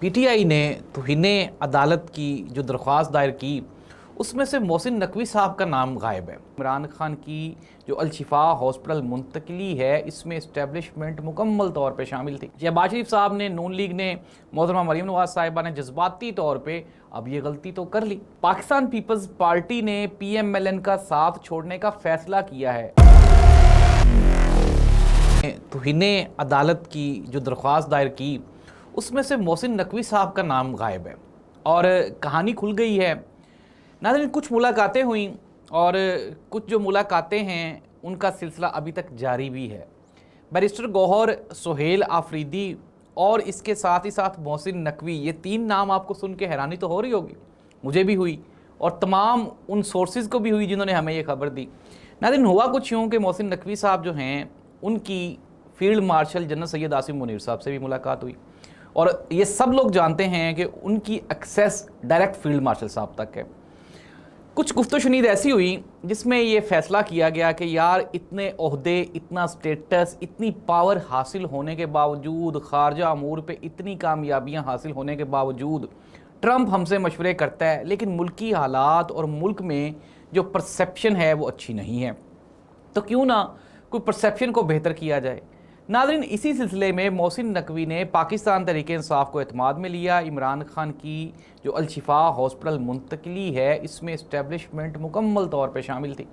PTI ने तौहीने अदालत की जो दरख्वास्त दायर की उसमें से मोहसिन नकवी साहब का नाम गायब है। इमरान खान की जो अल-शिफा हॉस्पिटल मुंतकली है इसमें इस्टेब्लिशमेंट मुकम्मल तौर पे शामिल थी। शहबाज शरीफ साहब ने, नून लीग ने, मोहतरमा मरीम नवाज साहिबा ने जज्बाती तौर पे अब ये गलती तो कर ली। पाकिस्तान पीपल्स पार्टी ने PMLN का साथ छोड़ने का फैसला किया है। तौहीने अदालत की जो दरख्वास्त दायर की उसमें से मोहसिन नकवी साहब का नाम गायब है और कहानी खुल गई है। नाज़रीन, कुछ मुलाकातें हुई और कुछ जो मुलाकातें हैं उनका सिलसिला अभी तक जारी भी है। बैरिस्टर गौहर, सुहेल आफरीदी और इसके साथ ही साथ मोहसिन नकवी, ये तीन नाम आपको सुन के हैरानी तो हो रही होगी, मुझे भी हुई और तमाम उन सोर्सेज़ को भी हुई जिन्होंने हमें ये खबर दी। नाज़रीन, हुआ कुछ यूँ कि मोहसिन नकवी साहब जो हैं उनकी field marshal general Syed Asim Munir साहब से भी मुलाकात हुई और ये सब लोग जानते हैं कि उनकी एक्सेस डायरेक्ट फील्ड मार्शल साहब तक है। कुछ गुफ्तशुनीद ऐसी हुई जिसमें ये फ़ैसला किया गया कि यार इतने ओहदे, इतना स्टेटस, इतनी पावर हासिल होने के बावजूद, खारजा अमूर पे इतनी कामयाबियां हासिल होने के बावजूद ट्रंप हमसे मशवरे करता है, लेकिन मुल्की हालात और मुल्क में जो परसेप्शन है वो अच्छी नहीं है, तो क्यों ना कोई परसेप्शन को बेहतर किया जाए। नाज़रीन, इसी सिलसिले में मोहसिन नकवी ने पाकिस्तान तहरीक इंसाफ को एतमाद में लिया। इमरान खान की जो अल-शिफा हॉस्पिटल मुंतकली है इसमें इस्टेब्लिशमेंट मुकम्मल तौर पे शामिल थी।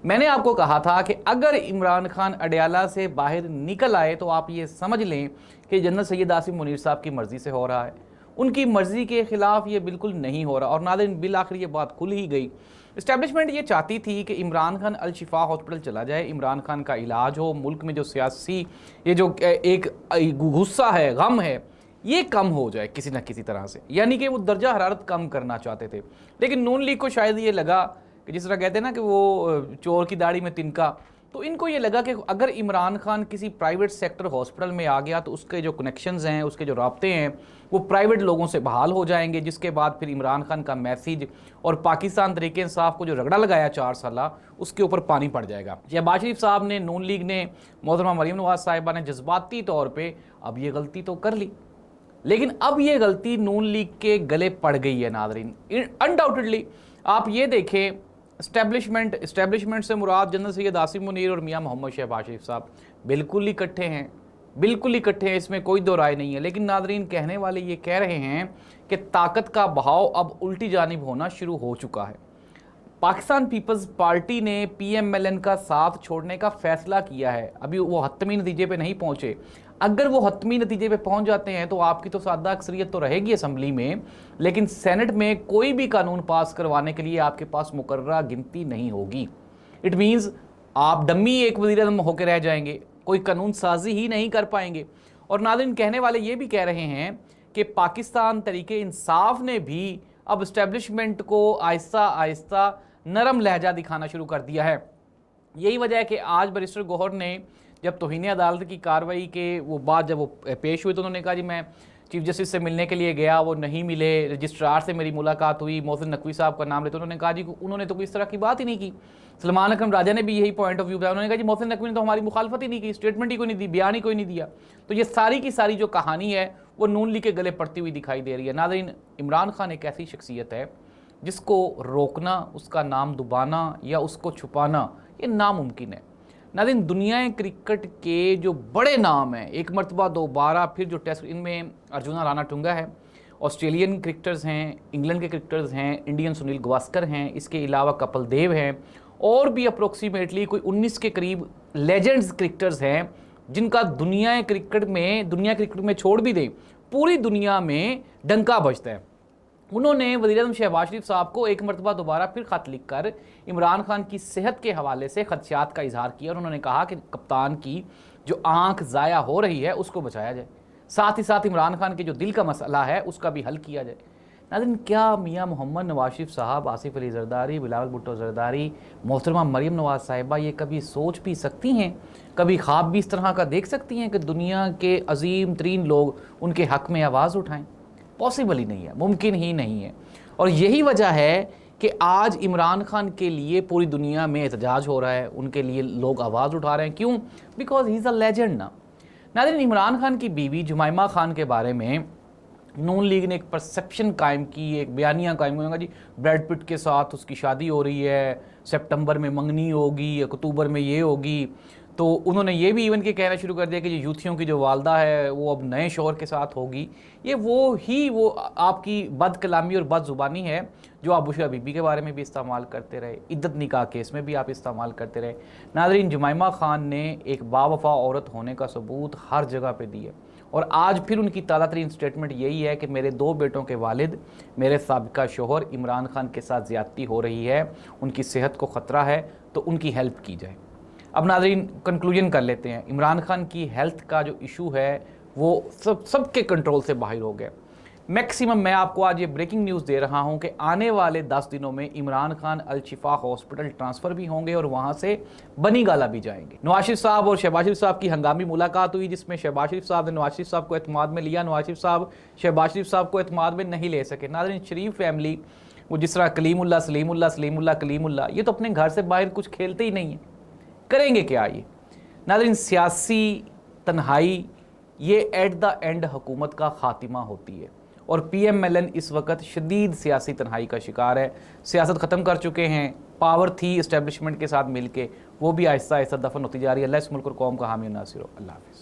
मैंने आपको कहा था कि अगर इमरान खान अडयाला से बाहर निकल आए तो आप ये समझ लें कि जनरल सैयद आसिम मुनीर साहब की मर्ज़ी से हो रहा है, उनकी मर्ज़ी के ख़िलाफ़ ये बिल्कुल नहीं हो रहा। और नाज़रीन, बिल आखिर ये बात खुल ही गई। इस्टेब्लिशमेंट ये चाहती थी कि इमरान खान अल-शिफा हॉस्पिटल चला जाए, इमरान खान का इलाज हो, मुल्क में जो सियासी ये जो एक गुस्सा है, गम है, ये कम हो जाए किसी न किसी तरह से, यानी कि वो दर्जा हरारत कम करना चाहते थे। लेकिन नून लीग को शायद ये लगा कि जिस तरह कहते हैं ना कि वो चोर की दाढ़ी में तिनका, तो इनको ये लगा कि अगर इमरान खान किसी प्राइवेट सेक्टर हॉस्पिटल में आ गया तो उसके जो कनेक्शंस हैं, उसके जो राब्ते हैं वो प्राइवेट लोगों से बहाल हो जाएंगे, जिसके बाद फिर इमरान खान का मैसेज और पाकिस्तान तहरीक इंसाफ को जो रगड़ा लगाया 4 साल उसके ऊपर पानी पड़ जाएगा। शहबाज शरीफ साहब ने, नून लीग ने, मोहतरमा मरीम नवाज साहिबा ने जज्बाती तौर पर अब ये गलती तो कर ली, लेकिन अब ये गलती नून लीग के गले पड़ गई है। नाज़रीन, अनडाउटेडली आप ये देखें, इस्टेब्लिशमेंट से मुराद जनरल सैयद आसिम मुनीर और मियां मोहम्मद शहबाज शरीफ साहब बिल्कुल इकट्ठे हैं, बिल्कुल इकट्ठे हैं, इसमें कोई दो राय नहीं है। लेकिन नाज़रीन, कहने वाले ये कह रहे हैं कि ताकत का बहाव अब उल्टी जानिब होना शुरू हो चुका है। पाकिस्तान पीपल्स पार्टी ने PMLN का साथ छोड़ने का फैसला किया है। अभी वो हतमी नतीजे पे नहीं पहुंचे। अगर वो हतमी नतीजे पे पहुंच जाते हैं तो आपकी तो सादा अक्सरियत तो रहेगी असम्बली में, लेकिन सेनेट में कोई भी कानून पास करवाने के लिए आपके पास मुकर्ररा गिनती नहीं होगी। इट मीन्स आप डम्मी एक वज़ीर-ए-आज़म होकर रह जाएंगे, कोई कानून साजी ही नहीं कर पाएंगे। और नाज़रीन, कहने वाले ये भी कह रहे हैं कि पाकिस्तान तहरीक इंसाफ ने भी अब इस्टेब्लिशमेंट को आहिस्ता आहिस्ता नरम लहजा दिखाना शुरू कर दिया है। यही वजह है कि आज बैरिस्टर गौहर ने जब तौहीने अदालत की कार्रवाई के वो बात जब वो पेश हुई तो उन्होंने कहा जी मैं चीफ जस्टिस से मिलने के लिए गया, वो नहीं मिले, रजिस्ट्रार से मेरी मुलाकात हुई, मोहसिन नकवी साहब का नाम लेते उन्होंने कहा जी उन्होंने तो कोई इस तरह की बात ही नहीं की। सलमान अकरम राजा ने भी यही पॉइंट ऑफ व्यू बताया, उन्होंने कहा जी मोहसिन नकवी ने तो हमारी मुखालफत ही नहीं की, स्टेटमेंट ही कोई नहीं दी, बयान ही कोई नहीं दिया। तो ये सारी की सारी जो कहानी है वो नून लीग के गले पड़ती हुई दिखाई दे रही है। नाज़रीन, इमरान खान एक ऐसी शख्सियत है जिसको रोकना, उसका नाम दबाना या उसको छुपाना ये नामुमकिन है। नाज़रीन, दुनिया क्रिकेट के जो बड़े नाम हैं, एक मरतबा दोबारा फिर जो टेस्ट, इनमें अर्जुना राणा टुंगा है, ऑस्ट्रेलियन क्रिकेटर्स हैं, इंग्लैंड के क्रिकेटर्स हैं, इंडियन सुनील गावस्कर हैं, इसके अलावा कपिल देव हैं और भी अप्रोक्सीमेटली कोई 19 के करीब लेजेंड्स क्रिकेटर्स हैं जिनका दुनिया क्रिकेट में छोड़ भी दें, पूरी दुनिया में डंका बजता है। उन्होंने वज़ीर-ए-आज़म शहबाज शरीफ साहब को एक मरतबा दोबारा फिर ख़त लिख कर इमरान खान की सेहत के हवाले से खदशात का इजहार किया और उन्होंने कहा कि कप्तान की जो आंख ज़ाया हो रही है उसको बचाया जाए, साथ ही साथ इमरान खान के जो दिल का मसला है उसका भी हल किया जाए। नाज़रीन, क्या मियां मोहम्मद नवाज शरीफ साहब, आसिफ अली जरदारी, बिलावल भुट्टो जरदारी, मोहतरमा मरीम नवाज साहिबा ये कभी सोच भी सकती हैं, कभी ख्वाब भी इस तरह का देख सकती हैं कि दुनिया के अजीम तरीन लोग उनके हक़ में आवाज़ उठाएँ? पॉसिबल ही नहीं है, मुमकिन ही नहीं है। और यही वजह है कि आज इमरान खान के लिए पूरी दुनिया में एहतजाज हो रहा है, उनके लिए लोग आवाज़ उठा रहे हैं। क्यों? Because he is a legend ना। नाज़रीन, इमरान खान की बीवी जुमैमा खान के बारे में नून लीग ने एक परसेप्शन कायम की, एक बयानिया कायम होगा जी ब्रैड पिट के साथ उसकी शादी हो रही है, सितंबर में मंगनी होगी, अक्टूबर में ये होगी। तो उन्होंने ये भी इवन के कहना शुरू कर दिया कि जो यूथियों की जो वालदा है वो अब नए शौहर के साथ होगी। ये वो आपकी बद कलामी और बद ज़ुबानी है जो आप बुशरा बीबी के बारे में भी इस्तेमाल करते रहे, इद्दत निकाह केस में भी आप इस्तेमाल करते रहे। नाज़रीन, जुमैमा खान ने एक बावफा औरत होने का सबूत हर जगह पे दिया और आज फिर उनकी ताज़ा तरीन स्टेटमेंट यही है कि मेरे 2 बेटों के वालिद मेरे साबिका शोहर इमरान खान के साथ ज़्यादती हो रही है, उनकी सेहत को ख़तरा है, तो उनकी हेल्प की जाए। अब नाज़रीन कंक्लूजन कर लेते हैं, इमरान खान की हेल्थ का जो इशू है वो सबके कंट्रोल से बाहर हो गया। मैक्सिमम मैं आपको आज ये ब्रेकिंग न्यूज़ दे रहा हूँ कि आने वाले 10 दिनों में इमरान खान अल शिफा हॉस्पिटल ट्रांसफ़र भी होंगे और वहाँ से बनी गाला भी जाएंगे। नवाज शरीफ साहब और शहबाज शरीफ साहब की हंगामी मुलाकात हुई जिसमें शहबाज शरीफ साहब ने नवाज शरीफ साहब को एतमाद में लिया, नवाज शरीफ साहब शहबाज शरीफ साहब को एतमाद में नहीं ले सके। नाज़रीन, शरीफ फैमिली वो जिस तरह कलीमुल्ला सलीमुल्ला सलीमुल्ला कलीमुल्ला, ये तो अपने घर से बाहर कुछ खेलते ही नहीं है, करेंगे क्या ये। नाज़रीन, सियासी तन्हाई ये एट द एंड हुकूमत का खातिमा होती है और PMLN इस वक्त शदीद सियासी तन्हाई का शिकार है। सियासत ख़त्म कर चुके हैं, पावर थी इस्टेब्लिशमेंट के साथ मिलके, वो भी आहिस्ता आहिस्ता दफन होती जा रही है। अल्लाह इस मुल्क और कौम का हामी नासिर हो। अल्लाह हाफ़िज़।